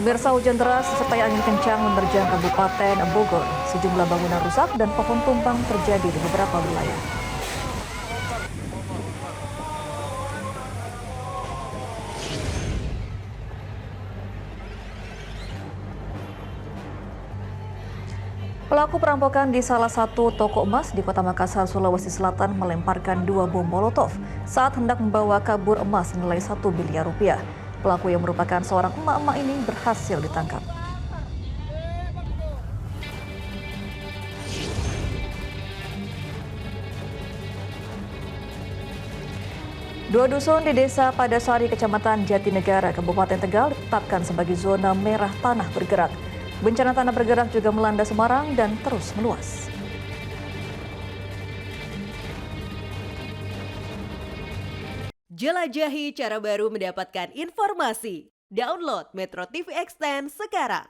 Pemirsa, hujan deras disertai angin kencang menerjang Kabupaten Bogor. Sejumlah bangunan rusak dan pohon tumbang terjadi di beberapa wilayah. Pelaku perampokan di salah satu toko emas di Kota Makassar, Sulawesi Selatan melemparkan 2 bom molotov saat hendak membawa kabur emas senilai 1 miliar rupiah. Pelaku yang merupakan seorang emak-emak ini berhasil ditangkap. Dua dusun di Desa Padasari, Kecamatan Jatinegara, Kabupaten Tegal ditetapkan sebagai zona merah tanah bergerak. Bencana tanah bergerak juga melanda Semarang dan terus meluas. Jelajahi cara baru mendapatkan informasi. Download Metro TV Extend sekarang.